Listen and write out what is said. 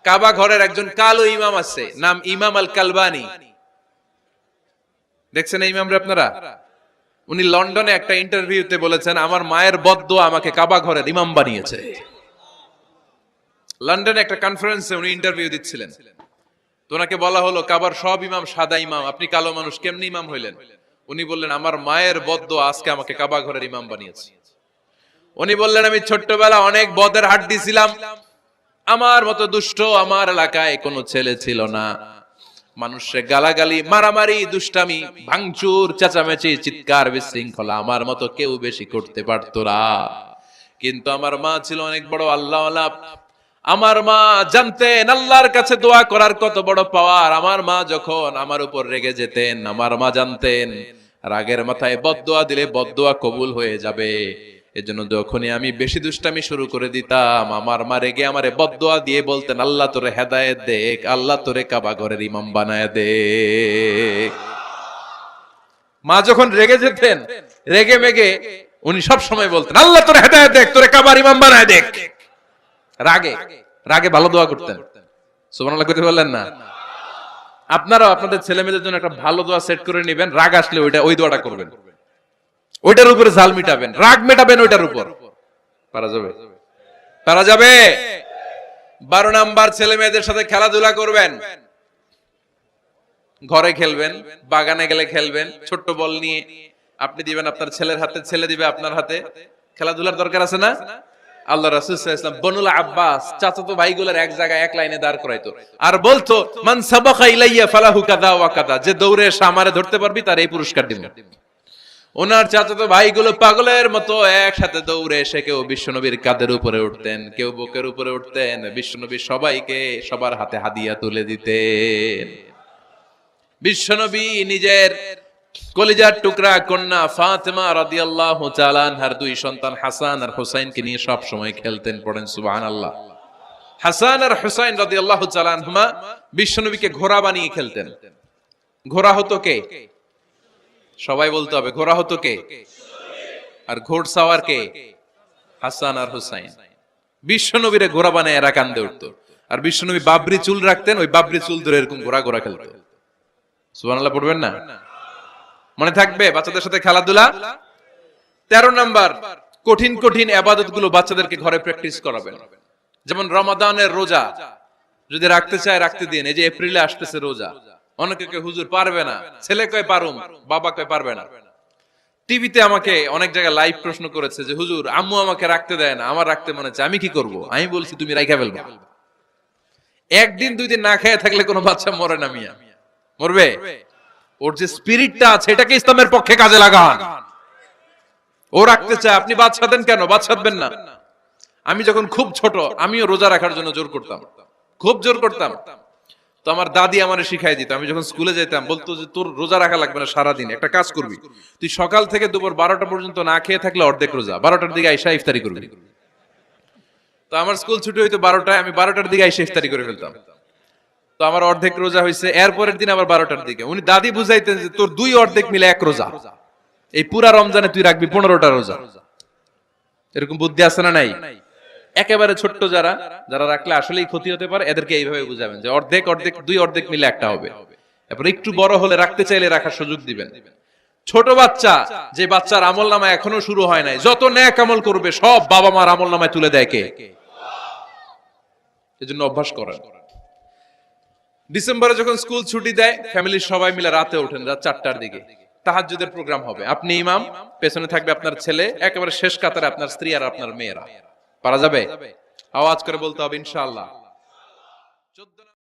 কাবা ঘরের একজন কালো ইমাম আছে, নাম ইমাম আল কালবানি। দেখছেন এই ইমামরা আপনারা? উনি লন্ডনে একটা ইন্টারভিউতে বলেছেন, আমার মায়ের বদদোয়া আমাকে কাবা ঘরের ইমাম বানিয়েছে। লন্ডনে একটা কনফারেন্সে উনি ইন্টারভিউ দিচ্ছিলেন, তো ওনাকে বলা হলো কাবার সব ইমাম সাদা ইমাম, আপনি কালো মানুষ, কেমনি ইমাম হইলেন? উনি বললেন, আমার মায়ের বদদোয়া আজকে আমাকে কাবা ঘরের ইমাম বানিয়েছে। উনি বললেন, আমি ছোট্টবেলা অনেক বদের হাট দিছিলাম, আমার মতো দুষ্ট আমার এলাকায় কোনো ছেলে ছিল না। মানুষে গালাগালি, মারামারি, দুষ্টামি, ভাঙচুর, চেঁচামেচি, চিৎকার, বিশৃঙ্খলা আমার মতো কেউ বেশি করতে পারতো না। কিন্তু আমার মা ছিল অনেক বড় আল্লাহওয়ালা। আমার মা জানতেন আল্লাহর কাছে দোয়া করার কত বড় পাওয়ার। আমার মা যখন আমার উপর রেগে যেতেন, আমার মা জানতেন রাগের মাথায় বদদোয়া দিলে বদদোয়া কবুল হয়ে যাবে। এজন্য যখনই আমি বেশি দুষ্টামি শুরু করে দিতাম, আমার মা রেগে আমারে বদদোয়া দিয়ে বলতেন, আল্লাহ তোরে হেদায়েত দেখ, আল্লাহ তোরে কাবা ঘরের ইমাম বানায় দে। মা যখন রেগে যেতেন, রেগে মেগে উনি সব সময় বলতেন, আল্লাহ তোরে হেদায়েত দেখ, তোরে কাবার ইমাম বানায় দেখ। রাগে রাগে ভালো দোয়া করতেন। সুবহানাল্লাহ কইতে বললেন না? আপনারাও আপনাদের ছেলে মেয়েদের জন্য একটা ভালো দোয়া সেট করে নেবেন, রাগ আসলে ওই দোয়াটা করবেন, ওইটার উপরে ঝাল মিটাবেন, রাগ মেটাবেন ওইটার উপর। পারা যাবে? পারা যাবে? 12 নাম্বার, ছেলে মেয়েদের সাথে খেলাধুলা করবেন। ঘরে খেলবেন, বাগানে গেলে খেলবেন, ছোট্ট বল নিয়ে আপনি দিবেন আপনার ছেলের হাতে, ছেলে দিবে আপনার হাতে। খেলাধুলার দরকার আছে না? আল্লাহ রাসূল সাল্লাল্লাহু আলাইহি ওয়াসাল্লাম বনুল আব্বাস চাচাতো ভাইগুলোর এক জায়গায় এক লাইনে দাঁড় করাইতো, আর বলতো, মান সাবাকা ইলাইয়া ফালাহু কাযা ওয়া কাযা, যে দৌড়ে এসে আমারে ধরতে পারবি তার এই পুরস্কার দিব। ওনার চাচাতো ভাইগুলো পাগলের মতো একসাথে দৌড়ে এসে কেউ বিশ্বনবীর কাঁধের উপরে উঠতেন, কেউ বুকের উপরে উঠতেন, বিশ্বনবী সবাইকে সবার হাতে হাদিয়া তুলে দিতেন। বিশ্বনবী নিজের কলিজার টুকরা কন্যা ফাতেমা রাদিয়াল্লাহু তাআলা আনহার 2 সন্তান হাসান আর হুসাইনকে নিয়ে সব সময় খেলতেন। পড়েন সুবহানাল্লাহ। হাসান আর হুসাইন রাদিয়াল্লাহু তাআলা আনহুমা বিশ্বনবীকে ঘোড়া বানিয়ে খেলতেন। ঘোড়া হতো কে? সবাই বলতে হবে, ঘোড়া হতো কে? আর ঘোড়সাওয়ার কে? হাসান আর হুসাইন। বিশ্বনবীরে ঘোড়া বানায় এরা কান্দে উঠতো, আর বিশ্বনবী বাবরি চুল রাখতেন, ওই বাবরি চুল ধরে এরকম ঘোড়া ঘোড়া খেলতো। সুবহানাল্লাহ পড়বেন না? মনে থাকবে বাচ্চাদের সাথে খেলাধুলা। 13 নাম্বার, কঠিন কঠিন ইবাদতগুলো বাচ্চাদেরকে ঘরে প্র্যাকটিস করাবেন। যেমন রমাদানের রোজা যদি রাখতে চায় রাখতে দিন। এই যে এপ্রিলে আসতেছে রোজা, অনেকে কয় হুজুর পারবে না, ছেলে কয় পারুম, বাবা কয় পারবে না। টিভিতে আমাকে অনেক জায়গায় লাইভ প্রশ্ন করেছে যে হুজুর আম্মু আমাকে রাখতে দেয় না, আমার রাখতে মনে চায়, আমি কি করব? আমি বলছি তুমি রাইখা ফেলবা। একদিন 2 দিন না খেয়ে থাকলে কোনো বাচ্চা মরে না মিয়া, মরবে? ওর যে স্পিরিটটা আছে এটাকে ইসলামের পক্ষে কাজে লাগান। ও রাখতে চায়, আপনি বাচ্চা দেন কেন? বাচ্চা দেন না। আমি যখন খুব ছোট, আমিও রোজা রাখার জন্য জোর করতাম, খুব জোর করতাম। তো আমার দাদি আমারে শিখাই দিত। আমি যখন স্কুলে যেতাম বলতো যে তোর রোজা রাখা লাগবে না সারাদিন, একটা কাজ করবি, তুই সকাল থেকে দুপুর 12টা পর্যন্ত না খেয়ে থাকলে অর্ধেক রোজা, 12টার দিকে আইসা ইফতারি করবি। তো আমার স্কুল ছুটি হইতো 12টায়, আমি 12টার দিকে আইসা ইফতারি করে ফেলতাম। তো আমার অর্ধেক রোজা হয়েছে। এরপরের দিন আবার 12টার দিকে উনি দাদি বুঝাইতেন যে তোর 2 অর্ধেক মিলে 1 রোজা, এই পুরা রমজানে তুই রাখবি 15টা রোজা। এরকম বুদ্ধি আছে না নাই? একেবারে ছোট্ট যারা যারা রাখলে আসলেই ক্ষতি হতে পারে, এদেরকে এইভাবে বুঝাবেন যে অর্ধেক অর্ধেক 2 অর্ধেক মিলে একটা হবে। এরপর একটু বড় হলে রাখতে চাইলে রাখার সুযোগ দিবেন। ছোট বাচ্চা, যে বাচ্চার আমলনামা এখনো শুরু হয় নাই, যত নেক আমল করবে সব বাবা মার আমলনামায় তুলে দেয় কে? এজন্য অভ্যাস করেন। ডিসেম্বরে যখন স্কুল ছুটি দেয়, ফ্যামিলির সবাই মিলে রাতে ওঠেন, রাত 4টার দিকে তাহাজ্জুদের প্রোগ্রাম হবে। আপনি ইমাম, পেছনে থাকবে আপনার ছেলে, একেবারে শেষ কাতারে আপনার স্ত্রী আর আপনার মেয়েরা। পারা যাবে? আওয়াজ করে বলতে হবে ইনশাআল্লাহ।